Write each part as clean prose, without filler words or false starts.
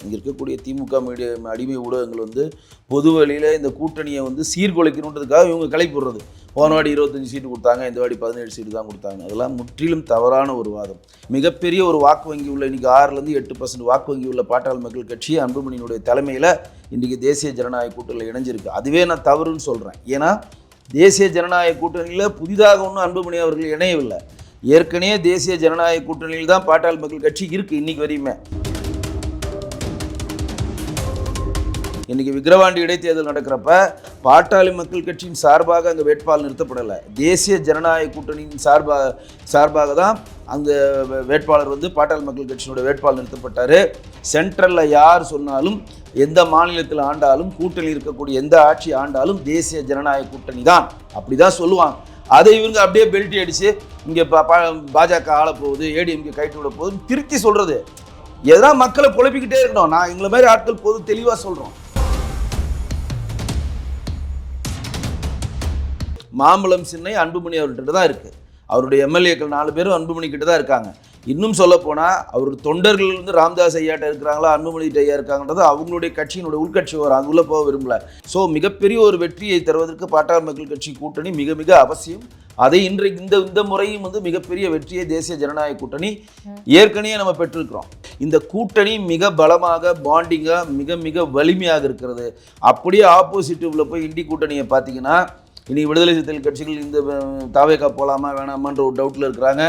இங்கே இருக்கக்கூடிய திமுக அடிமை ஊடகங்கள் வந்து பொது வழியில் இந்த கூட்டணியை வந்து சீர்குலைக்கணுன்றதுக்காக இவங்க கிளை போடுறது. போன வாடி 25 சீட்டு கொடுத்தாங்க, இந்த வாடி 17 சீட்டு தான் கொடுத்தாங்க. அதெல்லாம் முற்றிலும் தவறான ஒரு வாதம். மிகப்பெரிய ஒரு வாக்கு வங்கி உள்ள இன்றைக்கி 6-8% வாக்கு வங்கி உள்ள பாட்டாளி மக்கள் கட்சி அன்புமணியினுடைய தலைமையில் இன்றைக்கி தேசிய ஜனநாயக கூட்டணியில் இணைஞ்சிருக்கு. அதுவே நான் தவறுன்னு சொல்கிறேன். ஏன்னா தேசிய ஜனநாயக கூட்டணியில் புதிதாக ஒன்றும் அன்புமணி அவர்கள் இணையவில்லை. ஏற்கனவே தேசிய ஜனநாயக கூட்டணியில் தான் பாட்டாளி மக்கள் கட்சி இருக்குது இன்றைக்கி வரையுமே. இன்றைக்கி விக்கிரவாண்டி இடைத்தேர்தல் நடக்கிறப்ப பாட்டாளி மக்கள் கட்சியின் சார்பாக அங்கே வேட்பாளர் நிறுத்தப்படலை. தேசிய ஜனநாயக கூட்டணியின் சார்பாக தான் அந்த வேட்பாளர் வந்து பாட்டாளி மக்கள் கட்சியினுடைய வேட்பாளர் நிறுத்தப்பட்டார். சென்ட்ரலில் யார் சொன்னாலும், எந்த மாநிலத்தில் ஆண்டாலும், கூட்டணி இருக்கக்கூடிய எந்த ஆட்சி ஆண்டாலும் தேசிய ஜனநாயக கூட்டணி தான், அப்படி தான் சொல்லுவாங்க. அதை இவங்க அப்படியே பெல்ட்டி அடித்து இங்கே பாஜக ஆளப்போகுது, ஏடிஎம்கே கைட்டு விட போகுதுன்னு திருத்தி சொல்கிறது. எதனா மக்களை குழப்பிக்கிட்டே இருக்கணும். நான் எங்களை மாதிரி ஆட்கள் போது தெளிவாக சொல்கிறோம். மாம்பழம் சின்னை அன்புமணி அவர்கிட்ட தான் இருக்குது. அவருடைய எம்எல்ஏக்கள் 4 பேரும் அன்புமணி கிட்ட தான் இருக்காங்க. இன்னும் சொல்லப்போனால் அவருடைய தொண்டர்கள் வந்து ராமதாஸ் ஐயாட்ட இருக்கிறாங்களா, அன்புமணி ஐயா இருக்காங்கன்றது அவங்களுடைய கட்சியினுடைய உள்கட்சி வரும். அதுக்குள்ளே போக விரும்பல. ஸோ மிகப்பெரிய ஒரு வெற்றியை தருவதற்கு பாட்டாளி மக்கள் கட்சி கூட்டணி மிக மிக அவசியம். அதை இன்றைக்கு இந்த முறையும் வந்து மிகப்பெரிய வெற்றியை தேசிய ஜனநாயக கூட்டணி ஏற்கனவே நம்ம பெற்றிருக்கிறோம். இந்த கூட்டணி மிக பலமாக, பாண்டிங்காக, மிக மிக வலிமையாக இருக்கிறது. அப்படியே ஆப்போசிட்டிவ்ல போய் இண்டி கூட்டணியை பார்த்தீங்கன்னா, இனி விடுதலை சிறுத்தைகள் கட்சிகள் இந்த தாவேக்கா போகலாமா வேணாமான்ற ஒரு டவுட்டில் இருக்கிறாங்க.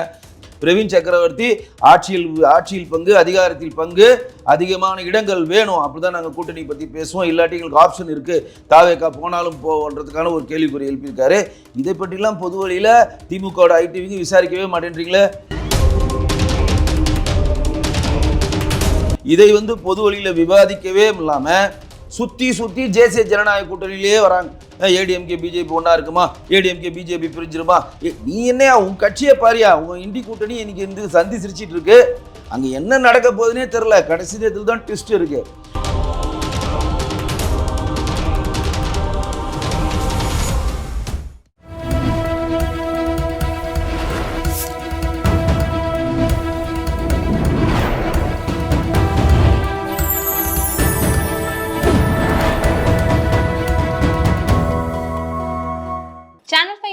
பிரவீன் சக்கரவர்த்தி ஆட்சியில் பங்கு, அதிகாரத்தில் பங்கு, அதிகமான இடங்கள் வேணும், அப்படி தான் நாங்கள் கூட்டணி பற்றி பேசுவோம், இல்லாட்டி எங்களுக்கு ஆப்ஷன் இருக்குது, தாவேக்கா போனாலும் போன்றதுக்கான ஒரு கேள்விக்குறி எழுப்பியிருக்காரு. இதை பற்றிலாம் பொது வழியில் திமுகவோட ஐடிவிக்கு விசாரிக்கவே மாட்டேன்றீங்களே. இதை வந்து பொது வழியில் விவாதிக்கவே இல்லாமல் சுற்றி தேசிய ஜனநாயக கூட்டணியிலேயே வராங்க. ஏடிஎம்கே பிஜேபி ஒன்றா இருக்குமா, ஏடிஎம்கே பிஜேபி பிரிஞ்சிருமா, நீ என்ன உன் கட்சியை பாரியா, உங்கள் இண்டி கூட்டணி இன்னைக்கு இந்த சந்தி சிரிச்சிட்டு இருக்கு. அங்கே என்ன நடக்க போகுதுன்னே தெரில. கடைசி நேரத்தில் தான் ட்விஸ்ட் இருக்கு.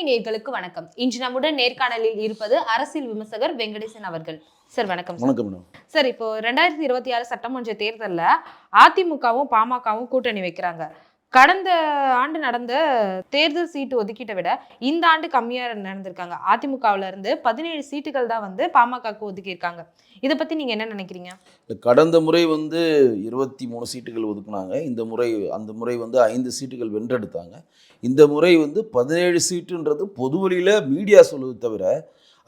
நேயர்களுக்கு வணக்கம். இன்று நம்முடன் நேர்காணலில் இருப்பது அரசியல் விமர்சகர் வெங்கடேசன் அவர்கள். சார் வணக்கம். வணக்கம் சார். இப்போ 2026 சட்டமன்ற தேர்தலில் அதிமுகவும் பாமகவும் கூட்டணி வைக்கிறாங்க. கடந்த ஆண்டு நடந்த தேர்தல் சீட்டு ஒதுக்கீட்டை விட இந்த ஆண்டு கம்மியாக நடந்திருக்காங்க. அதிமுகவில் இருந்து 17 சீட்டுகள் தான் வந்து பாமகவுக்கு ஒதுக்கியிருக்காங்க. இதை பற்றி நீங்கள் என்ன நினைக்கிறீங்க? கடந்த முறை வந்து 23 சீட்டுகள் ஒதுக்குனாங்க. அந்த முறை வந்து 5 சீட்டுகள் வென்றெடுத்தாங்க. இந்த முறை வந்து 17 சீட்டுன்றது பொது வழியில் மீடியா சொல்லுவது தவிர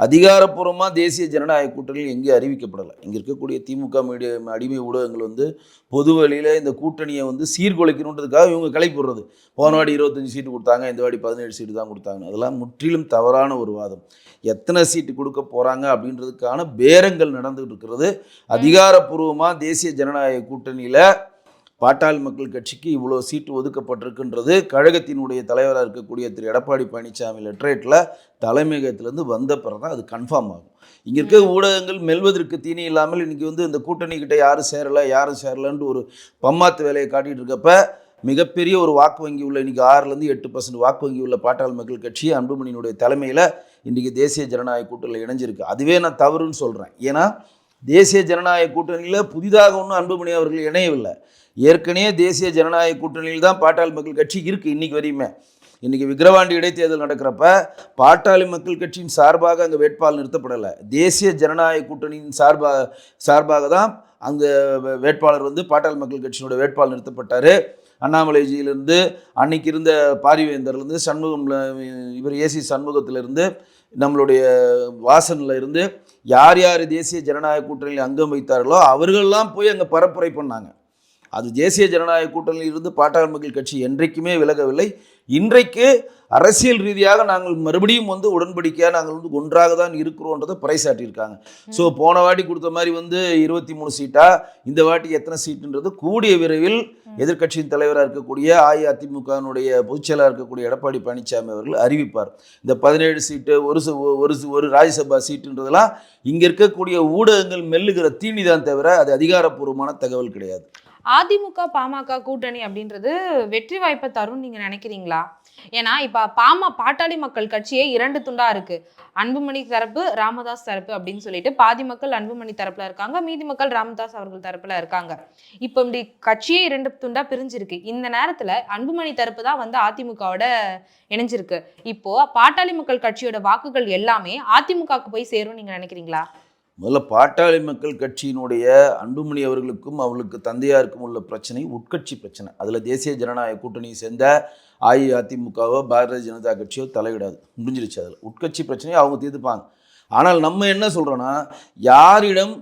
அதிகாரப்பூர்வமாக தேசிய ஜனநாயக கூட்டணியில் எங்கேயும் அறிவிக்கப்படலை. இங்கே இருக்கக்கூடிய திமுக அடிமை ஊடகங்கள் வந்து பொது வழியில் இந்த கூட்டணியை வந்து சீர்குலைக்கணுன்றதுக்காக இவங்க கிளை போடுறது. போன வாடி 25 சீட்டு கொடுத்தாங்க, இந்த வாடி 17 சீட்டு தான் கொடுத்தாங்க. அதெல்லாம் முற்றிலும் தவறான ஒரு வாதம். எத்தனை சீட்டு கொடுக்க போகிறாங்க அப்படின்றதுக்கான பேரங்கள் நடந்துகிட்டு இருக்கிறது. அதிகாரப்பூர்வமாக தேசிய ஜனநாயக கூட்டணியில் பாட்டாளி மக்கள் கட்சிக்கு இவ்வளோ சீட்டு ஒதுக்கப்பட்டிருக்குன்றது கழகத்தினுடைய தலைவராக இருக்கக்கூடிய திரு எடப்பாடி பழனிசாமி லெட்டரேட்டில் தலைமையகத்திலேருந்து வந்த பிறகு தான் அது கன்ஃபார்ம் ஆகும். இங்கே இருக்க ஊடகங்கள் மெல்வதற்கு தீனி இல்லாமல் இன்றைக்கி வந்து இந்த கூட்டணிக்கிட்ட யாரும் சேரலைன்ட்டு ஒரு பம்மாத்து வேலையை காட்டிகிட்டு இருக்கப்ப மிகப்பெரிய ஒரு வாக்கு வங்கி உள்ள இன்றைக்கி 6-8% வாக்கு வங்கி உள்ள பாட்டாளி மக்கள் கட்சி அன்புமணியினுடைய தலைமையில் இன்றைக்கி தேசிய ஜனநாயக கூட்டணியில் இணைஞ்சிருக்கு. அதுவே நான் தவறுன்னு சொல்கிறேன். ஏன்னா தேசிய ஜனநாயக கூட்டணியில் புதிதாக ஒன்றும் அன்புமணி அவர்கள் இணையவில்லை. ஏற்கனவே தேசிய ஜனநாயக கூட்டணியில் தான் பாட்டாளி மக்கள் கட்சி இருக்குது இன்றைக்கி வரையுமே. இன்றைக்கி விக்கிரவாண்டி இடைத்தேர்தல் நடக்கிறப்ப பாட்டாளி மக்கள் கட்சியின் சார்பாக அங்கே வேட்பாளர் நிறுத்தப்படலை. தேசிய ஜனநாயக கூட்டணியின் சார்பாக தான் அங்கே வேட்பாளர் வந்து பாட்டாளி மக்கள் கட்சியினுடைய வேட்பாளர் நிறுத்தப்பட்டார். அண்ணாமலைஜியிலிருந்து, அன்னைக்கு இருந்த பாரிவேந்தர்லேருந்து, இவர் ஏசி சண்முகத்திலிருந்து, நம்மளுடைய வாசனில் இருந்து யார் தேசிய ஜனநாயக கூட்டணியில் அங்கம் வைத்தார்களோ அவர்கள்லாம் போய் அங்கே பரப்புரை பண்ணாங்க. அது தேசிய ஜனநாயக கூட்டணியில் இருந்து பாட்டாளி மக்கள் கட்சி என்றைக்குமே விலகவில்லை. இன்றைக்கு அரசியல் ரீதியாக நாங்கள் மறுபடியும் வந்து உடன்படிக்கையாக நாங்கள் வந்து ஒன்றாக தான் இருக்கிறோன்றதை பறைசாட்டியிருக்காங்க. ஸோ போன வாட்டி கொடுத்த மாதிரி வந்து 23 சீட்டா, இந்த வாட்டி எத்தனை சீட்டுன்றது கூடிய விரைவில் எதிர்க்கட்சியின் தலைவராக இருக்கக்கூடிய அஇஅதிமுகனுடைய பொதுச்செயலாளர் இருக்கக்கூடிய எடப்பாடி பழனிசாமி அவர்கள் அறிவிப்பார். இந்த 17 சீட்டு, ஒரு ராஜ்யசபா சீட்டுன்றதெல்லாம் இங்கே இருக்கக்கூடிய ஊடகங்கள் மெல்லுகிற தீனி தான் தவிர அது அதிகாரப்பூர்வமான தகவல் கிடையாது. அதிமுக பாமக கூட்டணி அப்படின்றது வெற்றி வாய்ப்பை தரும் நீங்க நினைக்கிறீங்களா? ஏன்னா இப்ப பாட்டாளி மக்கள் கட்சியே 2 துண்டா இருக்கு. அன்புமணி தரப்பு, ராமதாஸ் தரப்பு அப்படின்னு சொல்லிட்டு பாதி மக்கள் அன்புமணி தரப்புல இருக்காங்க, மீதி மக்கள் ராமதாஸ் அவர்கள் தரப்புல இருக்காங்க. இப்ப இப்படி கட்சியே 2 துண்டா பிரிஞ்சிருக்கு. இந்த நேரத்துல அன்புமணி தரப்பு தான் வந்து அதிமுகவோட இணைஞ்சிருக்கு. இப்போ பாட்டாளி மக்கள் கட்சியோட வாக்குகள் எல்லாமே அதிமுகவுக்கு போய் சேரும் நீங்க நினைக்கிறீங்களா? முதல்ல பாட்டாளி மக்கள் கட்சியினுடைய அன்புமணி அவர்களுக்கும் அவர்களுக்கு தந்தையாருக்கும் உள்ள பிரச்சனை உட்கட்சி பிரச்சனை. அதில் தேசிய ஜனநாயக கூட்டணியை சேர்ந்த அஇஅதிமுகவோ பாரதிய ஜனதா கட்சியோ தலையிடாது, முடிஞ்சிருச்சு. அதில் உட்கட்சி பிரச்சனையை அவங்க தீர்த்துப்பாங்க. ஆனால் நம்ம என்ன சொல்கிறோன்னா, யாரிடம்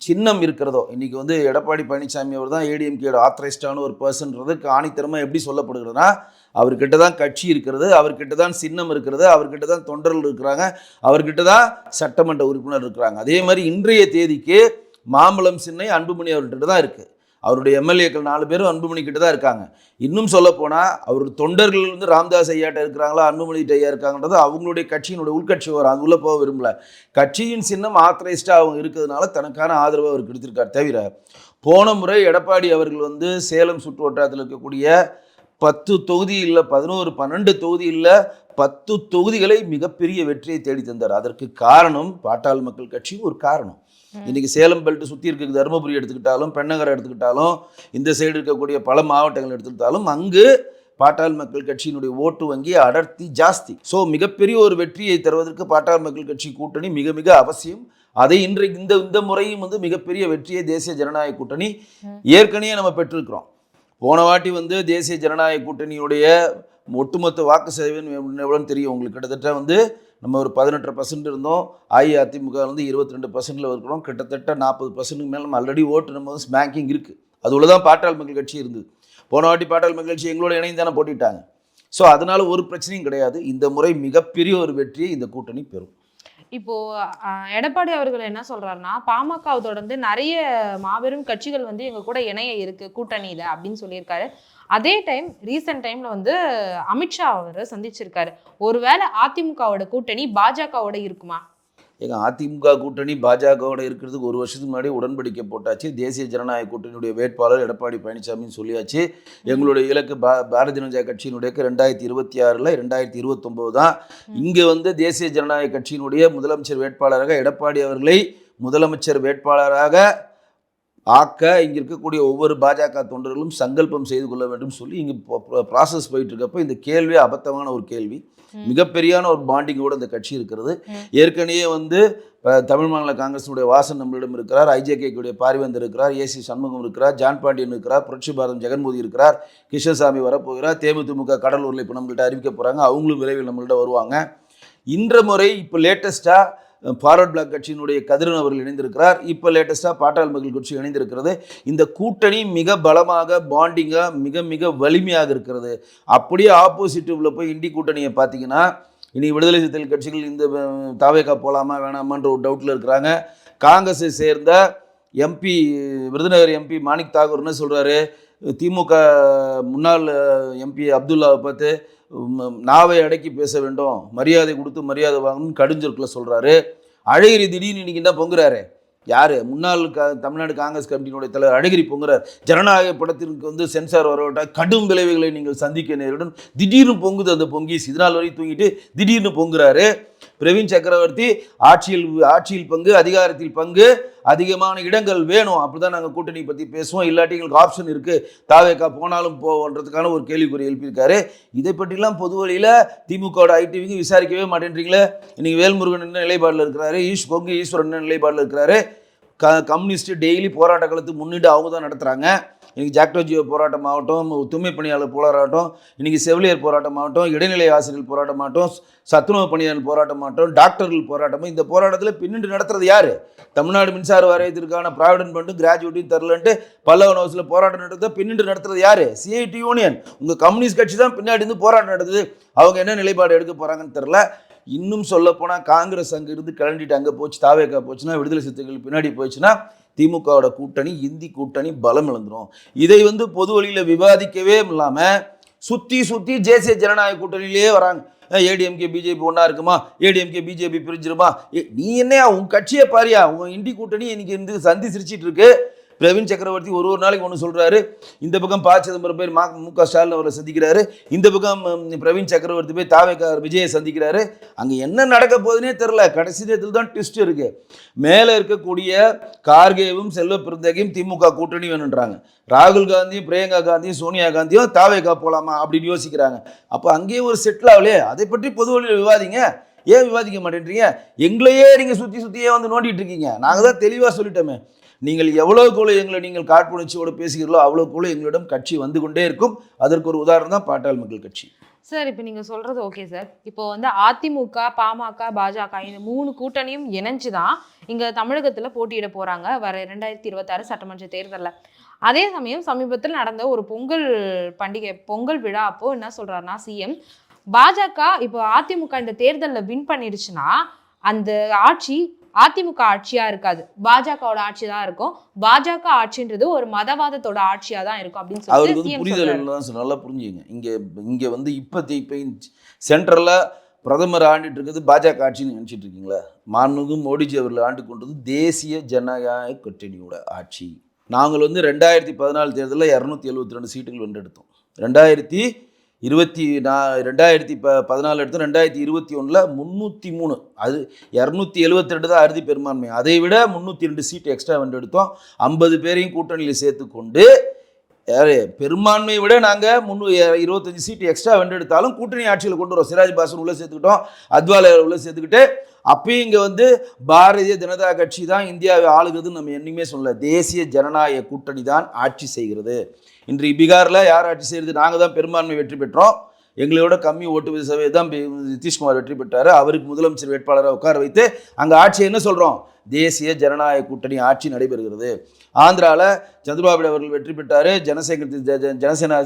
சின்னம் இருக்கிறதோ, இன்றைக்கி வந்து எடப்பாடி பழனிசாமி அவர் தான் ஏடிஎம்கேயோட ஆத்தரைஸ்டான ஒரு பர்சன்றது ஆணித்தரமாக எப்படி சொல்லப்படுகிறதுனா, அவர்கிட்ட தான் கட்சி இருக்கிறது, அவர்கிட்ட தான் சின்னம் இருக்கிறது, அவர்கிட்ட தான் தொண்டர்கள் இருக்கிறாங்க, அவர்கிட்ட தான் சட்டமன்ற உறுப்பினர் இருக்கிறாங்க. அதே மாதிரி இன்றைய தேதிக்கு மாம்பழம் சின்னை அன்புமணி அவர்கிட்ட தான் இருக்குது. அவருடைய எம்எல்ஏக்கள் 4 பேரும் அன்புமணி கிட்ட தான் இருக்காங்க. இன்னும் சொல்லப்போனால் அவர் தொண்டர்கள் வந்து ராமதாஸ் ஐயாட்ட இருக்கிறாங்களா, அன்புமணி ஐயா இருக்காங்கன்றது அவங்களுடைய கட்சியினுடைய உள்கட்சி வரும். அது உள்ளே போக விரும்பல. கட்சியின் சின்னம் ஆத்தரைஸ்டாக அவங்க இருக்கிறதுனால தனக்கான ஆதரவை அவர் கொடுத்திருக்கார். தவிர போன முறை எடப்பாடி அவர்கள் வந்து சேலம் சுற்று வட்டாரத்தில் இருக்கக்கூடிய 10 தொகுதி இல்லை 11 12 தொகுதி இல்லை 10 தொகுதிகளை மிகப்பெரிய வெற்றியை தேடி தந்தார். அதற்கு காரணம் பாட்டாளி மக்கள் கட்சியும் ஒரு காரணம். இன்றைக்கி சேலம் பெல்ட்டு சுற்றி இருக்க தருமபுரி எடுத்துக்கிட்டாலும், பெண்ணகரை எடுத்துக்கிட்டாலும், இந்த சைடு இருக்கக்கூடிய பல மாவட்டங்கள் எடுத்துக்கிட்டாலும் அங்கு பாட்டாளி மக்கள் கட்சியினுடைய ஓட்டு வங்கி அடர்த்தி ஜாஸ்தி. ஸோ மிகப்பெரிய ஒரு வெற்றியை தருவதற்கு பாட்டாளி மக்கள் கட்சி கூட்டணி மிக மிக அவசியம். அதை இன்றைக்கு இந்த முறையும் வந்து மிகப்பெரிய வெற்றியை தேசிய ஜனநாயக கூட்டணி ஏற்கனவே நம்ம பெற்றிருக்கிறோம். போன வாட்டி வந்து தேசிய ஜனநாயக கூட்டணியுடைய ஒட்டுமொத்த வாக்கு சதவீதம் எவ்வளோன்னு தெரியும் உங்களுக்கு. கிட்டத்தட்ட வந்து நம்ம ஒரு 18% இருந்தோம். அஇஅதிமுக வந்து 22% இருக்கிறோம். கிட்டத்தட்ட 40% மேலே நம்ம ஆல்ரெடி ஓட்டு நம்ம வந்து ஸ்மேக்கிங் இருக்குது. அதுக்குள்ள தான் பாட்டாளி மக்கள் கட்சி இருந்தது. போன வாட்டி பாட்டாளி மக்கள் கட்சி எங்களோட இணைந்து தானே போட்டிட்டாங்க. ஸோ அதனால ஒரு பிரச்சனையும் கிடையாது. இந்த முறை மிகப்பெரிய ஒரு வெற்றியை இந்த கூட்டணி பெறும். இப்போ எடப்பாடி அவர்கள் என்ன சொல்றாருன்னா, பாமகவை தொடர்ந்து நிறைய மாபெரும் கட்சிகள் வந்து எங்க கூட இணைய இருக்கு கூட்டணியில அப்படின்னு சொல்லியிருக்காரு. அதே டைம் ரீசெண்ட் டைம்ல வந்து அமித்ஷா அவரை சந்திச்சிருக்காரு. ஒருவேளை அதிமுகவோட கூட்டணி பாஜகவோட இருக்குமா? எங்கள் அதிமுக கூட்டணி பாஜகவோட இருக்கிறதுக்கு 1 வருஷத்துக்கு முன்னாடி உடன்படிக்கை போட்டாச்சு. தேசிய ஜனநாயக கூட்டணியுடைய வேட்பாளர் எடப்பாடி பழனிசாமின்னு சொல்லியாச்சு. எங்களுடைய இலக்கு பாரதிய ஜனதா கட்சியினுடைய 2026 2029 தான். இங்கே வந்து தேசிய ஜனநாயக கட்சியினுடைய முதலமைச்சர் வேட்பாளராக எடப்பாடி அவர்களை முதலமைச்சர் வேட்பாளராக ஆக்க இங்கே இருக்கக்கூடிய ஒவ்வொரு பாஜக தொண்டர்களும் சங்கல்பம் செய்து கொள்ள வேண்டும் சொல்லி இங்கே ப்ராசஸ் போயிட்டு இருக்கப்போ இந்த கேள்வி அபத்தமான ஒரு கேள்வி. மிகப்பெரியான ஒரு பாண்டிங்கோடு இந்த கட்சி இருக்கிறது. ஏற்கனவே வந்து தமிழ் மாநில காங்கிரஸினுடைய வாசன் நம்மளிடம் இருக்கிறார், ஐஜேகேக்குடைய பாரிவேந்தர் இருக்கிறார், ஏசி சண்முகம் இருக்கிறார், ஜான் பாண்டியன் இருக்கிறார், புரட்சி பாரதம் ஜெகன்மோதி இருக்கிறார், கிருஷ்ணசாமி வரப்போகிறார், தேமுதிமுக கடலூரில் இப்போ நம்மள்கிட்ட அறிவிக்க போகிறாங்க, அவங்களும் விரைவில் நம்மள்கிட்ட வருவாங்க. இன்ற முறை இப்போ லேட்டஸ்ட்டாக ஃபார்வர்ட் பிளாக் கட்சியினுடைய கதிரன் அவர்கள் இணைந்திருக்கிறார். இப்போ லேட்டஸ்ட்டாக பாட்டாளி மக்கள் கட்சி இணைந்திருக்கிறது. இந்த கூட்டணி மிக பலமாக பாண்டிங்காக மிக மிக வலிமையாக இருக்கிறது. அப்படியே ஆப்போசிட்டிவ்ல போய் இண்டி கூட்டணியை பார்த்தீங்கன்னா, இனி விடுதலை சிறுத்தைகள் கட்சிகள் இந்த தாவேக்கா போகலாமா வேணாமான்ற ஒரு டவுட்டில் இருக்கிறாங்க. காங்கிரஸை சேர்ந்த எம்பி விருதுநகர் எம்பி மாணிக் தாகூர் என்ன சொல்கிறாரு, திமுக முன்னாள் எம்பி அப்துல்லாவை பார்த்து நாவை அடக்கி பேச வேண்டும், மரியாதை கொடுத்து மரியாதை வாங்கணும்னு கடுஞ்சொற்களை சொல்கிறாரு. அழகிரி திடீர்னு இன்னைக்கு என்ன பொங்குறாரு, யார் முன்னாள் தமிழ்நாடு காங்கிரஸ் கமிட்டியினுடைய தலைவர் அழகிரி பொங்குறார். ஜனநாயக படத்திற்கு வந்து சென்சார் வரவிட்டால் கடும் விளைவுகளை நீங்கள் சந்திக்க நேரிடும். திடீர்னு பொங்குது அந்த பொங்கீஸ். இதனால் வரை தூங்கிட்டு திடீர்னு பொங்குறாரு. பிரவீன் சக்கரவர்த்தி ஆட்சியில் பங்கு, அதிகாரத்தில் பங்கு, அதிகமான இடங்கள் வேணும், அப்படிதான் நாங்கள் கூட்டணி பற்றி பேசுவோம், இல்லாட்டி எங்களுக்கு ஆப்ஷன் இருக்குது, தாவேக்கா போனாலும் போன்றதுக்கான ஒரு கேள்விக்குறி எழுப்பியிருக்காரு. இதை பற்றிலாம் பொது வழியில் திமுகவோட ஐடிவிக்கு விசாரிக்கவே மாட்டேன்றீங்களே. இன்றைக்கி வேல்முருகன் என்ன நிலைப்பாடில் இருக்கிறாரு, கொங்கு ஈஸ்வரன் என்ன நிலைப்பாடில் இருக்கிறாரு. கம்யூனிஸ்ட் டெய்லி போராட்ட காலத்துக்கு முன்னிட்டு அவங்க தான் நடத்துகிறாங்க. இன்றைக்கி ஜாக்டோஜியோ போராட்டம் ஆகட்டும், தூய்மை பணியாளர் போராட்டம், இன்றைக்கி செவிலியர் போராட்டம் ஆகட்டும், இடைநிலை ஆசிரியர் போராட்டம் ஆகட்டும், சத்துணவு பணியாளர் போராட்டம் ஆகட்டும், டாக்டர்கள் போராட்டமும், இந்த போராட்டத்தில் பின்னிட்டு நடத்துறது யார்? தமிழ்நாடு மின்சார வாரியத்திற்கான ப்ராவிடன்ட் ஃபண்டும் கிராஜுவேட்டையும் தரலன்ட்டு பல்லவன் ஹவுஸில் போராட்டம் நடத்த பின்னிட்டு நடத்துறது யார்? CID union. உங்கள் கம்யூனிஸ்ட் கட்சி தான் பின்னாடி இருந்து போராட்டம் நடத்துது. அவங்க என்ன நிலைப்பாடு எடுக்க போகிறாங்கன்னு தெரில. இன்னும் சொல்லப்போனால் காங்கிரஸ் அங்கே இருந்து கிளம்பிட்டு அங்கே போச்சு, தாவேக்கா போச்சுன்னா, விடுதலை சிறுத்தைகள் பின்னாடி போச்சுன்னா திமுகவோட கூட்டணி இந்தி கூட்டணி பலம் இழந்துடும். இதை வந்து பொது வழியில் விவாதிக்கவே இல்லாமல் சுற்றி தேசிய ஜனநாயக கூட்டணியிலே வராங்க. ஏடிஎம்கே பிஜேபி ஒன்றா இருக்குமா, ஏடிஎம்கே பிஜேபி பிரிஞ்சிருமா, நீ என்னையா உன் கட்சியை பாரியா, உன் இந்தி கூட்டணி இன்னைக்கு இருந்து சந்தி சிரிச்சிட்டு இருக்கு. பிரவீன் சக்கரவர்த்தி ஒரு நாளைக்கு ஒன்று சொல்கிறாரு. இந்த பக்கம் ப. சிதம்பரம் போய் மு.க. ஸ்டாலின் அவரை சந்திக்கிறாரு, இந்த பக்கம் பிரவீன் சக்கரவர்த்தி போய் தாவேகா விஜயை சந்திக்கிறாரு. அங்கே என்ன நடக்க போகுதுன்னே தெரில. கடைசி நேரத்தில் தான் ட்விஸ்ட் இருக்குது. மேலே இருக்கக்கூடிய கார்கேவும் செல்வ பெருந்தகையும் திமுக கூட்டணி வேணுன்றாங்க. ராகுல் காந்தியும் பிரியங்கா காந்தியும் சோனியா காந்தியும் தாவேகா போகலாமா அப்படின்னு யோசிக்கிறாங்க. அப்போ அங்கேயே ஒரு செட்டில் ஆகலையே. அதை பற்றி பொது வழியில் விவாதிங்க. ஏன் விவாதிக்க மாட்டேன்றீங்க? எங்களையே நீங்கள் சுற்றியே வந்து நோண்டிட்டு இருக்கீங்க. நாங்கள் தான் தெளிவாக சொல்லிட்டோமே, நீங்கள் எவ்வளோக்குள்ள எங்களை நீங்கள் காழ்ப்புணர்ச்சியோடு பேசுகிறீர்களோ அவ்வளோக்குள்ள எங்களிடம் கட்சி வந்து கொண்டே இருக்கும். அதற்கு ஒரு உதாரணம் தான் பாட்டாளி மக்கள் கட்சி. சார், இப்போ நீங்கள் சொல்கிறது ஓகே சார். இப்போ வந்து அதிமுக, பாமக, பாஜக இந்த 3 கூட்டணியும் இணைஞ்சு தான் இங்கே தமிழகத்தில் போட்டியிட போகிறாங்க வர 2026 சட்டமன்ற தேர்தலில். அதே சமயம் சமீபத்தில் நடந்த ஒரு பொங்கல் விழா அப்போ என்ன சொல்கிறாருன்னா சிஎம், பாஜக இப்போ அதிமுக இந்த தேர்தலில் வின் பண்ணிடுச்சுன்னா அந்த ஆட்சி அதிமுக ஆட்சியா இருக்காது, பாஜகவோட ஆட்சி தான் இருக்கும். பாஜக ஆட்சின்றது ஒரு மதவாதத்தோட ஆட்சியா தான் இருக்கும் அப்படின்னு சொல்லி புரிதல் நல்லா புரிஞ்சுங்க. இங்க வந்து இப்போ சென்ட்ரல்ல பிரதமர் ஆண்டுட்டு இருக்கிறது பாஜக ஆட்சின்னு நினைச்சிட்டு இருக்கீங்களா? மாண்புமிகு மோடிஜி அவர்கள் ஆண்டு கொண்டது தேசிய ஜனநாயக கூட்டணியோட ஆட்சி. நாங்கள் வந்து 2014 தேர்தலில் 272 சீட்டுகள் வென்றெடுத்தோம். 2014 எடுத்தோம். 2021 303, அது 272 தான் அறுதி பெரும்பான்மை. அதை விட 302 சீட்டு எக்ஸ்ட்ரா வென்றெடுத்தோம். 50 பேரையும் கூட்டணியில் சேர்த்து கொண்டு பெரும்பான்மையை விட நாங்கள் 25 சீட்டு எக்ஸ்ட்ரா வென்றெடுத்தாலும் கூட்டணி ஆட்சியில் கொண்டு வரோம். சிராஜ் பாசன் உள்ளே சேர்த்துக்கிட்டோம், அத்வாலே உள்ளே சேர்த்துக்கிட்டு அப்பயும் இங்கே வந்து பாரதிய ஜனதா கட்சி தான் இந்தியாவை ஆளுகிறதுன்னு நம்ம என்னைக்குமே சொல்லலை. தேசிய ஜனநாயக கூட்டணி தான் ஆட்சி செய்கிறது. இன்றைக்கு பீகாரில் யார் ஆட்சி செய்கிறது? நாங்கள் தான் பெரும்பான்மை வெற்றி பெற்றோம். எங்களோட கம்மி ஓட்டு சதவீதம் நிதிஷ்குமார் வெற்றி பெற்றார். அவருக்கு முதலமைச்சர் வேட்பாளரை உட்கார வைத்து அங்கே ஆட்சி என்ன சொல்கிறோம்? தேசிய ஜனநாயக கூட்டணி ஆட்சி நடைபெறுகிறது. ஆந்திராவில் சந்திரபாபு அவர்கள் வெற்றி பெற்றார், ஜனசேனா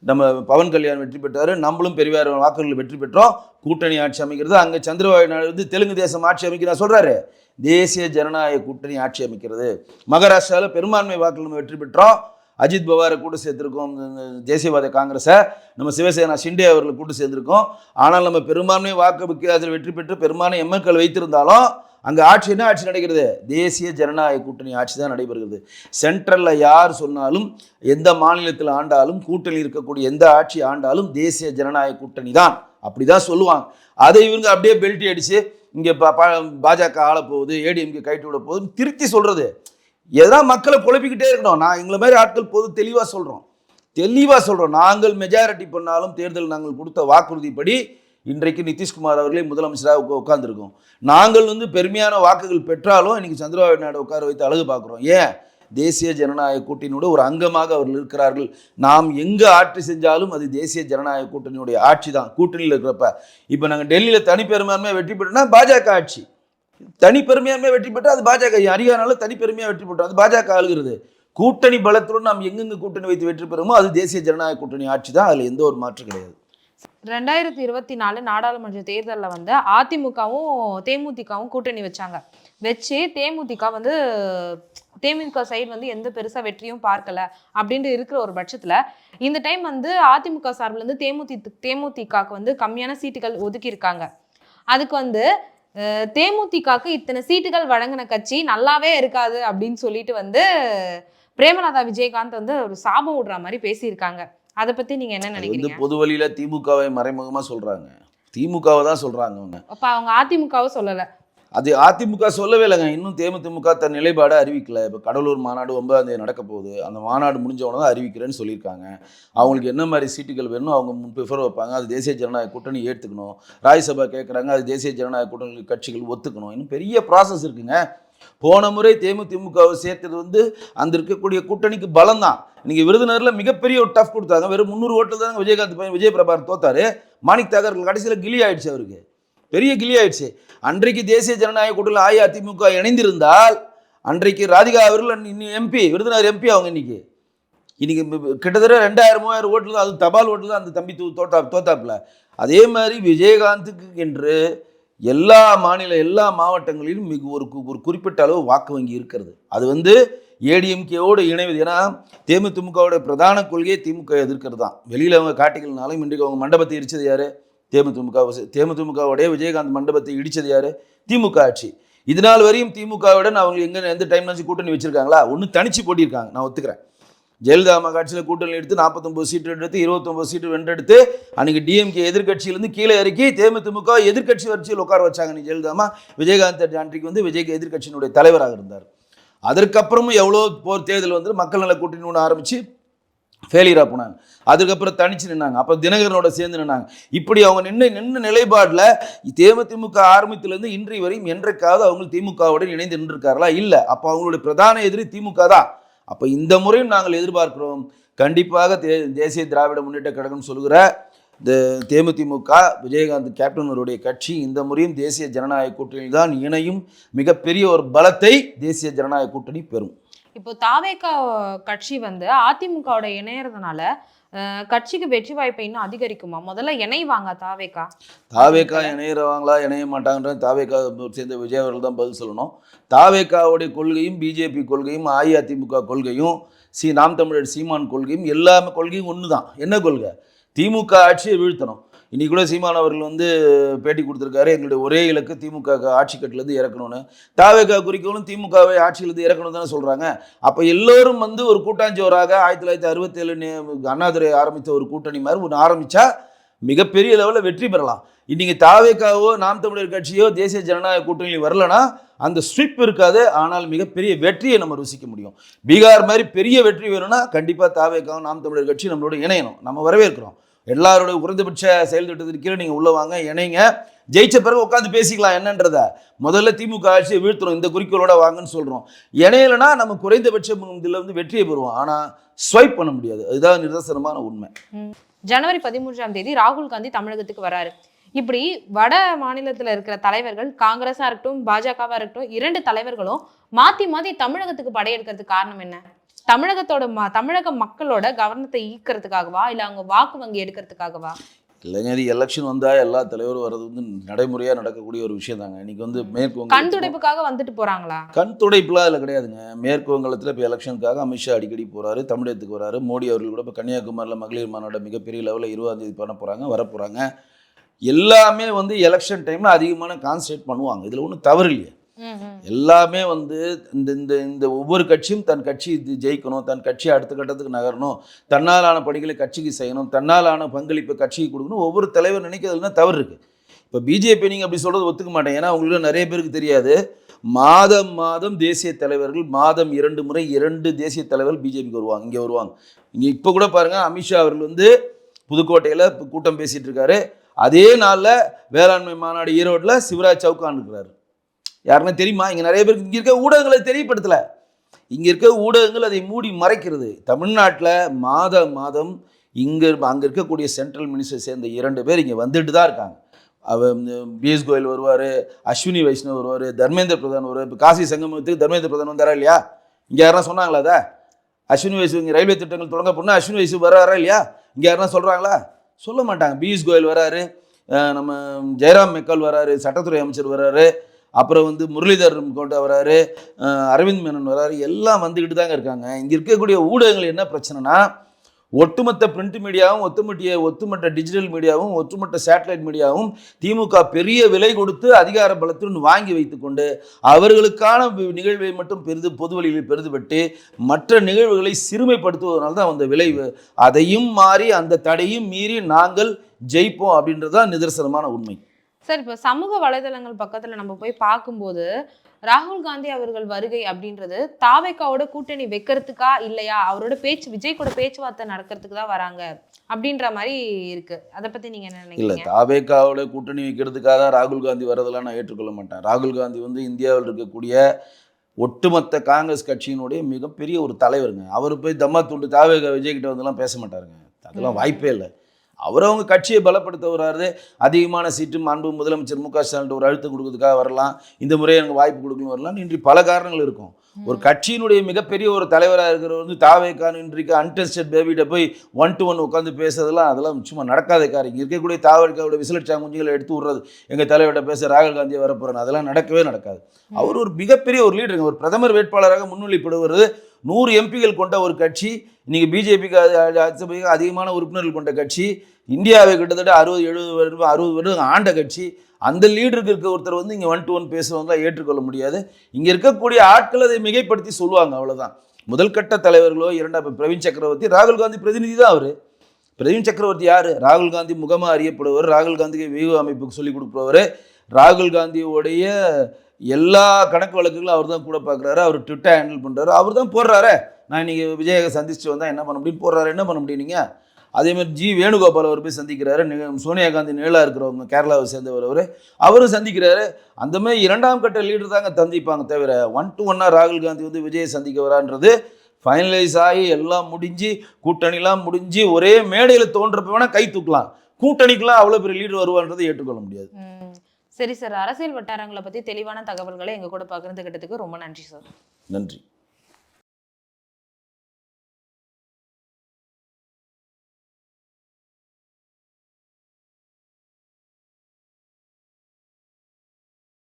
நம்ம பவன் கல்யாண் வெற்றி பெற்றார், நம்மளும் பெரியார் வாக்குகள் வெற்றி பெற்றோம். கூட்டணி ஆட்சி அமைக்கிறது. அங்கே சந்திரபாபு நாயுடு வந்து தெலுங்கு தேசம் ஆட்சி அமைக்கிறதா சொல்கிறாரு. தேசிய ஜனநாயக கூட்டணி ஆட்சி அமைக்கிறது. மகாராஷ்டிராவில் பெரும்பான்மை வாக்குகள் நம்ம வெற்றி பெற்றோம். அஜித் பவாரை கூட்டு சேர்த்துருக்கோம், தேசியவாத காங்கிரஸை. நம்ம சிவசேனா ஷிண்டே அவர்களை கூட்டு சேர்ந்துருக்கோம். ஆனால் நம்ம பெரும்பான்மை வாக்கு வித்தியாசத்தில் வெற்றி பெற்று பெரும்பான்மை எம்எல்ஏக்கள் வைத்திருந்தாலும் அங்கே ஆட்சி என்ன ஆட்சி நடக்கிறது? தேசிய ஜனநாயக கூட்டணி ஆட்சி தான் நடைபெறுகிறது. சென்ட்ரலில் யார் சொன்னாலும், எந்த மாநிலத்தில் ஆண்டாலும், கூட்டணி இருக்கக்கூடிய எந்த ஆட்சி ஆண்டாலும் தேசிய ஜனநாயக கூட்டணி தான், அப்படி தான் சொல்லுவாங்க. அதை இவங்க அப்படியே பெல்ட்டி அடித்து இங்கே பாஜக ஆளப்போகுது, ஏடிஎம்கே கைட்டு விட போகுதுன்னு திருத்தி சொல்கிறது. எதனால் மக்களை குழப்பிக்கிட்டே இருக்கணும். நான் எங்களை மாதிரி ஆட்கள் போது தெளிவாக சொல்கிறோம். நாங்கள் மெஜாரிட்டி பண்ணாலும் தேர்தல் நாங்கள் கொடுத்த வாக்குறுதிப்படி இன்றைக்கு நிதிஷ்குமார் அவர்களே முதலமைச்சராக உட்கார்ந்துருக்கோம். நாங்கள் வந்து பெருமையான வாக்குகள் பெற்றாலும் இன்றைக்கி சந்திரபாபு நாயுடு உட்கார வைத்து அழகு பார்க்குறோம். ஏன்? தேசிய ஜனநாயக கூட்டணியோட ஒரு அங்கமாக அவர்கள் இருக்கிறார்கள். நாம் எங்கே ஆட்சி செஞ்சாலும் அது தேசிய ஜனநாயக கூட்டணியுடைய ஆட்சி தான். கூட்டணியில் இருக்கிறப்ப இப்போ நாங்கள் டெல்லியில் தனிப்பெரும்பான்மையாக வெற்றி பெற்றோம்னா பாஜக ஆட்சி, தனிப்பெருமையாமே வெற்றி பெற்றால் அது பாஜக. ஹரியானால தனிப்பெருமையாக வெற்றி பெற்றோம், அது பாஜக ஆளுகிறது. கூட்டணி பலத்துடன் நாம் எங்கெங்கு கூட்டணி வைத்து வெற்றி பெறுமோ அது தேசிய ஜனநாயக கூட்டணி ஆட்சி தான். அதில் எந்த ஒரு மாற்றம் கிடையாது. 2024 நாடாளுமன்ற தேர்தலில் வந்து அதிமுகவும் தேமுதிகவும் கூட்டணி வச்சு தேமுதிக சைடு வந்து எந்த பெருசா வெற்றியும் பார்க்கல அப்படின்ட்டு இருக்கிற ஒரு பட்சத்துல இந்த டைம் வந்து அதிமுக சார்பில் வந்து தேமுதிகக்கு வந்து கம்மியான சீட்டுகள் ஒதுக்கி இருக்காங்க. அதுக்கு வந்து தேமுதிகக்கு இத்தனை சீட்டுகள் வழங்கின கட்சி நல்லாவே இருக்காது அப்படின்னு சொல்லிட்டு வந்து பிரேமலதா விஜயகாந்த் வந்து ஒரு சாபம் விடுற மாதிரி பேசியிருக்காங்க. அதை பத்தி நீங்க என்ன நினைக்கிறீங்க? பொது வழியில திமுகவை மறைமுகமா சொல்றாங்க, திமுகவை தான் சொல்றாங்க அவங்க. அப்ப அவங்க அதிமுகவை சொல்லல. அது அதிமுக சொல்லவே இல்லைங்க. இன்னும் தேமுதிக தன் நிலைப்பாடை அறிவிக்கல. இப்போ கடலூர் மாநாடு 9ஆம் தேதி நடக்க போகுது. அந்த மாநாடு முடிஞ்சவன தான் அறிவிக்கிறேன்னு சொல்லியிருக்காங்க. அவங்களுக்கு என்ன மாதிரி சீட்டுகள் வேணும் அவங்க ப்ரிஃபர் வைப்பாங்க. அது தேசிய ஜனநாயக கூட்டணி ஏற்றுக்கணும். ராஜ்யசபா கேட்குறாங்க, அது தேசிய ஜனநாயக கூட்டணி கட்சிகள் ஒத்துக்கணும். இன்னும் பெரிய ப்ராசஸ் இருக்குங்க. போன முறை தேமுதிகவை சேர்த்தது வந்து அந்த இருக்கக்கூடிய கூட்டணிக்கு பலம் தான். இன்னைக்கு விருதுநகரில் மிகப்பெரிய ஒரு டஃப் கொடுத்தாங்க. வெறும் 300 ஓட்டு தான் விஜயகாந்த் பையன் விஜய் பிரபாகர் தோத்தாரு. மாணிக் தாகர் கடைசியில் கிளி ஆயிடுச்சு, அவருக்கு பெரிய கிளி ஆயிடுச்சு. அன்றைக்கு தேசிய ஜனநாயக கூட்டணியில் அஇஅதிமுக இணைந்திருந்தால் அன்றைக்கு ராதிகா அவர்கள் எம்பி, விருதுநகர் எம்பி அவங்க இன்னைக்கு கிட்டத்தட்ட 2000-3000 ஓட்டு தான், அது தபால் ஓட்டு தான் அந்த தம்பி தோத்தாப்புல. அதே மாதிரி விஜயகாந்துக்கு என்று எல்லா மாவட்டங்களிலும் ஒரு குறிப்பிட்ட அளவு வாக்கு வங்கி இருக்கிறது. அது வந்து ஏடிஎம்கேவோடு இணைவது. ஏன்னா தேமுதிகவோட பிரதான கொள்கையை திமுக எதிர்க்கிறது தான். வெளியில் அவங்க காட்டிக்கலனாலும் இன்றைக்கு அவங்க மண்டபத்தை இடிச்சது யார்? தேமுதிகவுடைய விஜயகாந்த் மண்டபத்தை இடித்தது யார்? திமுக ஆட்சி. இதனால் வரையும் திமுகவுடன் அவங்க எந்த டைம்ல கூட்டணி வச்சிருக்காங்களா? ஒன்று தனிச்சு போட்டியிருக்காங்க, நான் ஒத்துக்கிறேன். ஜெயலலிதா அம்மா கட்சியில் கூட்டணி எடுத்து 49 சீட்டு எடுத்து 29 சீட்டு வென்றெடுத்து அன்றைக்கி டிஎம்கே எதிர்கட்சியிலேருந்து கீழே இறக்கி தேமுதிமுக எதிர்கட்சி வரிசையில் உட்கார வச்சாங்க. நீ ஜெயலலிதா அம்மா விஜயகாந்த் அன்றைக்கு வந்து விஜய்க்கு எதிர்கட்சியினுடைய தலைவராக இருந்தார். அதற்கப்புறமும் எவ்வளோ தேர்தல் வந்து மக்கள் நல கூட்டணி ஒன்று ஆரம்பித்து ஃபெயிலியராக போனாங்க. அதுக்கப்புறம் தனிச்சு நின்னாங்க. அப்போ தினகரனோட சேர்ந்து நின்னாங்க. இப்படி அவங்க நின்று நிலைப்பாட்டில் தேமுதிமுக ஆரம்பத்திலேருந்து இன்றைய வரையும் என்றைக்காவது அவங்க திமுகவுடன் இணைந்து நின்றுருக்கார்களா? இல்லை. அப்போ அவங்களுடைய பிரதான எதிரி திமுக தான். அப்போ இந்த முறையும் நாங்கள் எதிர்பார்க்கிறோம். கண்டிப்பாக தேசிய திராவிட முன்னேற்ற கழகம் சொல்கிற இந்த தேமுதிமுக விஜயகாந்த் கேப்டன் அவருடைய கட்சி இந்த முறையும் தேசிய ஜனநாயக கூட்டணியில் தான் இணையும். மிகப்பெரிய ஒரு பலத்தை தேசிய ஜனநாயக கூட்டணி பெறும். இப்போ தாவேகா கட்சி வந்து அதிமுகவோட இணையறதுனால கட்சிக்கு வெற்றி வாய்ப்பை இன்னும் அதிகரிக்குமா? முதல்ல இணைவாங்க தாவேகா இணையறவாங்களா இணைய மாட்டாங்கன்ற தாவேகா சேர்ந்த விஜய் அவர்கள் தான் பதில் சொல்லணும். தாவேகாவுடைய கொள்கையும் பிஜேபி கொள்கையும் அஇஅதிமுக கொள்கையும் நாம் தமிழர் சீமான் கொள்கையும் எல்லாமே கொள்கையும் ஒன்று தான். என்ன கொள்கை? திமுக ஆட்சியை வீழ்த்தணும். இன்றைக்கி கூட சீமான் அவர்கள் வந்து பேட்டி கொடுத்துருக்காரு, எங்களுடைய ஒரே இலக்கு திமுக ஆட்சி கட்டிலேருந்து இறக்கணும்னு. தாவேகா குறிக்கோளும் திமுகவை ஆட்சியிலேருந்து இறக்கணும் தானே சொல்கிறாங்க. அப்போ எல்லோரும் வந்து ஒரு கூட்டாஞ்சோராக 1967 அண்ணாதுரை ஆரம்பித்த ஒரு கூட்டணி மாதிரி ஒன்று ஆரம்பித்தா மிகப்பெரிய லெவலில் வெற்றி பெறலாம். இன்றைக்கி தாவேகாவோ நாம் தமிழர் கட்சியோ தேசிய ஜனநாயக கூட்டணியில் வரலனா அந்த ஸ்விப் இருக்காது. ஆனால் மிகப்பெரிய வெற்றியை நம்ம ருசிக்க முடியும். பீகார் மாதிரி பெரிய வெற்றி வேணும்னா கண்டிப்பாக தாவேகாவும் நாம் தமிழர் கட்சி நம்மளோட இணையணும். நம்ம வரவேற்கிறோம். எல்லாரோட குறைந்தபட்ச செயல் திட்டத்திற்கு கீழே நீங்கள் உள்ள வாங்க, இணைங்க. ஜெயிச்ச பிறகு உட்காந்து பேசிக்கலாம் என்னன்றத. முதல்ல திமுக ஆட்சியை வீழ்த்தணும், இந்த குறிக்கோளோட வாங்கன்னு சொல்கிறோம். இணையலைன்னா நம்ம குறைந்தபட்ச இதில் வந்து வெற்றியை பெறுவோம். ஆனால் ஸ்வைப் பண்ண முடியாது. அதுதான் நிதர்சனமான உண்மை. ஜனவரி 13ஆம் தேதி ராகுல் காந்தி தமிழகத்துக்கு வராரு. இப்படி வட மாநிலத்தில் இருக்கிற தலைவர்கள் காங்கிரஸா இருக்கட்டும் பாஜகவா இருக்கட்டும் 2 தலைவர்களும் மாத்தி மாத்தி தமிழகத்துக்கு படையெடுக்கிறதுக்கு காரணம் என்ன? தமிழக மக்களோட கவனத்தை ஈர்க்கிறதுக்காகவா இல்லை அவங்க வாக்கு வங்கி எடுக்கிறதுக்காகவா? இல்லைங்க, இது எலெக்ஷன் வந்தால் எல்லா தலைவரும் வர்றது வந்து நடைமுறையாக நடக்கக்கூடிய ஒரு விஷயம் தாங்க. இன்னைக்கு வந்து மேற்கு வங்க கண் துடைப்புக்காக வந்துட்டு போகிறாங்களா? கண் துடைப்புலாம் அதில் கிடையாதுங்க. மேற்கு வங்கத்தில் இப்போ எலெக்ஷனுக்காக அமித்ஷா அடிக்கடி போகிறாரு, தமிழகத்துக்கு வராரு. மோடி அவர்கள் கூட இப்போ கன்னியாகுமரியில் மகளிர் மாநாடு மிகப்பெரிய லெவலில் 20ஆம் தேதி பண்ண போகிறாங்க, வரப்போகிறாங்க. எல்லாமே வந்து எலெக்ஷன் டைமில் அதிகமான கான்சன்ட்ரேட் பண்ணுவாங்க. இதில் ஒன்றும் தவறு இல்லையா? எல்லாமே வந்து இந்த இந்த இந்த ஒவ்வொரு கட்சியும் தன் கட்சி இது ஜெயிக்கணும், தன் கட்சியை அடுத்த கட்டத்துக்கு நகரணும், தன்னாலான பணிகளை கட்சிக்கு செய்யணும், தன்னாலான பங்களிப்பை கட்சிக்கு கொடுக்கணும். ஒவ்வொரு தலைவர் நினைக்கிறதுனா தவறு இருக்குது. இப்போ பிஜேபி நீங்கள் அப்படி சொல்கிறது ஒத்துக்க மாட்டேன். ஏன்னா உங்களுக்கு நிறைய பேருக்கு தெரியாது, மாதம் தேசிய தலைவர்கள் மாதம் 2 முறை 2 தேசிய தலைவர்கள் பிஜேபிக்கு வருவாங்க, இங்கே வருவாங்க. இங்கே இப்போ கூட பாருங்கள், அமித்ஷா அவர்கள் வந்து புதுக்கோட்டையில் கூட்டம் பேசிகிட்டு இருக்காரு. அதே நாளில் வேளாண்மை மாநாடு ஈரோட்டில் சிவராஜ் சவுகான் இருக்கிறாரு. யாருன்னா தெரியுமா? இங்கே நிறைய பேருக்கு இங்கே இருக்க ஊடகங்களை தெரியப்படுத்தலை. இங்கே இருக்க ஊடகங்கள் அதை மூடி மறைக்கிறது. தமிழ்நாட்டில் மாதம் அங்கே இருக்கக்கூடிய சென்ட்ரல் மினிஸ்டர் சேர்ந்த 2 பேர் இங்கே வந்துட்டு தான் இருக்காங்க. பிஎஸ் கோயல் வருவார், அஸ்வினி வைஷ்ணவ் வருவார், தர்மேந்திர பிரதான் வருவார். இப்போ காசி சங்கமத்துக்கு தர்மேந்திர பிரதான் வந்தாரா இல்லையா? இங்கே யாருன்னா சொன்னாங்களா? அதை அஸ்வினி வைஷ்ணவ் இங்கே ரயில்வே திட்டங்கள் தொடங்க போனால் அஸ்வினி வைஷ்ணவ் வராரா இல்லையா? இங்கே யாருன்னா சொல்கிறாங்களா? சொல்ல மாட்டாங்க. பிஎஸ் கோயல் வராரு, நம்ம ஜெயராம் மெக்கால் வராரு, சட்டத்துறை அமைச்சர் வராரு, அப்புறம் வந்து முரளிதர் கோட்டா வராரு, அரவிந்த் மேனன் வராரு. எல்லாம் வந்துக்கிட்டு தாங்க இருக்காங்க. இங்கே இருக்கக்கூடிய ஊடகங்கள் என்ன பிரச்சனைனா, ஒட்டுமொத்த பிரிண்ட் மீடியாவும் ஒட்டுமொத்த டிஜிட்டல் மீடியாவும் ஒட்டுமொத்த சேட்டலைட் மீடியாவும் திமுக பெரிய விலை கொடுத்து அதிகார பலத்துடன் வாங்கி வைத்துக்கொண்டு அவர்களுக்கான நிகழ்வை மட்டும் பொதுவெளியில் பெரிதுபட்டு மற்ற நிகழ்வுகளை சிறுமைப்படுத்துவதனால தான் அந்த விளைவு. அதையும் மாறி அந்த தடையும் மீறி நாங்கள் ஜெயிப்போம் அப்படின்றதுதான் நிதர்சனமான உண்மை. சார், இப்போ சமூக வலைதளங்கள் பக்கத்தில் நம்ம போய் பார்க்கும்போது ராகுல் காந்தி அவர்கள் வருகை அப்படின்றது தாவேகாவோட கூட்டணி வைக்கிறதுக்கா இல்லையா, அவரோட விஜய் கூட பேச்சுவார்த்தை நடக்கிறதுக்கு தான் வராங்க அப்படின்ற மாதிரி இருக்கு. அதை பத்தி நீங்க என்ன நினைக்கிறீங்க? இல்லை, தாவேகாவோட கூட்டணி வைக்கிறதுக்காக தான் ராகுல் காந்தி வரதெல்லாம் நான் ஏற்றுக்கொள்ள மாட்டேன். ராகுல் காந்தி வந்து இந்தியாவில் இருக்கக்கூடிய ஒட்டுமொத்த காங்கிரஸ் கட்சியினுடைய மிகப்பெரிய ஒரு தலைவருங்க. அவர் போய் தம்மா தூண்டு தாவேகா விஜய் கிட்ட வந்துலாம் பேச மாட்டாருங்க. அதெல்லாம் வாய்ப்பே இல்லை. அவங்க கட்சியை பலப்படுத்த வர்றாரு. அதிகமான சீட்டு மாண்பு முதலமைச்சர் மு க ஸ்டாலின் ஒரு அழுத்தம் கொடுக்கறதுக்காக வரலாம், இந்த முறை எனக்கு வாய்ப்பு கொடுக்கணும் வரலாம். இன்று பல காரணங்கள் இருக்கும். ஒரு கட்சியினுடைய மிகப்பெரிய ஒரு தலைவராக இருக்கிறவர் வந்து தாவேக்கான இன்றைக்கு அன்டெஸ்டட் பேபிகிட்ட போய் 1-to-1 உட்காந்து பேசுறதெல்லாம் அதெல்லாம் சும்மா நடக்காத காரியம். இருக்கக்கூடிய தாவேக்காவோட விசிலட்சா குஞ்சுகளை எடுத்து விடுறது, எங்கள் தலைவர்கிட்ட பேச ராகுல் காந்தியை வரப்போறாங்க, அதெல்லாம் நடக்கவே நடக்காது. அவர் ஒரு மிகப்பெரிய ஒரு லீடருங்க. ஒரு பிரதமர் வேட்பாளராக முன்னிலைப்படுவது 100 எம்பிகள் கொண்ட ஒரு கட்சி. இன்னைக்கு பிஜேபிக்கு அதிகமான உறுப்பினர்கள் கொண்ட கட்சி. இந்தியாவை கிட்டத்தட்ட 60-70 வருடம் ஆண்ட கட்சி. அந்த லீடருக்கு இருக்க ஒருத்தர் வந்து இங்கே 1 to 1 பேசுவாங்க, ஏற்றுக்கொள்ள முடியாது. இங்கே இருக்கக்கூடிய ஆட்கள் அதை மிகைப்படுத்தி சொல்லுவாங்க, அவ்வளோதான். முதல் கட்ட தலைவர்களோ இரண்டாம் பிரவீன் சக்கரவர்த்தி, ராகுல் காந்தி பிரதிநிதி தான் அவர். பிரவீன் சக்கரவர்த்தி யார்? ராகுல் காந்தி முகமாக அறியப்படுவர், ராகுல் காந்திக்கு வியூக அமைப்புக்கு சொல்லிக் கொடுப்பவர், ராகுல் காந்தியோடைய எல்லா கணக்கு வழக்குகளும் அவர் தான் கூட பார்க்குறாரு, அவர் ட்விட்டர் ஹேண்டில் பண்ணுறாரு, அவர் தான் போடுறாரு. நான் இன்றைக்கி விஜயை சந்திச்சுட்டு வந்தால் என்ன பண்ண முடியும்னு போடுறாரு. என்ன பண்ண முடியும் நீங்கள்? அதேமாதிரி ஜி வேணுகோபால் அவர் போய் சந்திக்கிறாரு. சோனியா காந்தி நிழலாக இருக்கிறவங்க கேரளாவை சேர்ந்தவர் அவரும் சந்திக்கிறாரு. அந்த மாதிரி இரண்டாம் கட்ட லீடர் தாங்க சந்திப்பாங்க தவிர 1 to 1 ராகுல் காந்தி வந்து விஜயை சந்திக்க வரான்றது ஃபைனலைஸ் ஆகி எல்லாம் முடிஞ்சு கூட்டணிலாம் முடிஞ்சு ஒரே மேடையில் தோன்றப்ப வேணால் கை தூக்கலாம். கூட்டணிக்கெலாம் அவ்வளோ பெரிய லீடர் வருவான்றதை ஏற்றுக்கொள்ள முடியாது. சரி சார், அரசியல் வட்டாரங்களை பற்றி தெளிவான தகவல்களை எங்கள் கூட பகிர்ந்துக்கிட்டதுக்கு ரொம்ப நன்றி சார். நன்றி.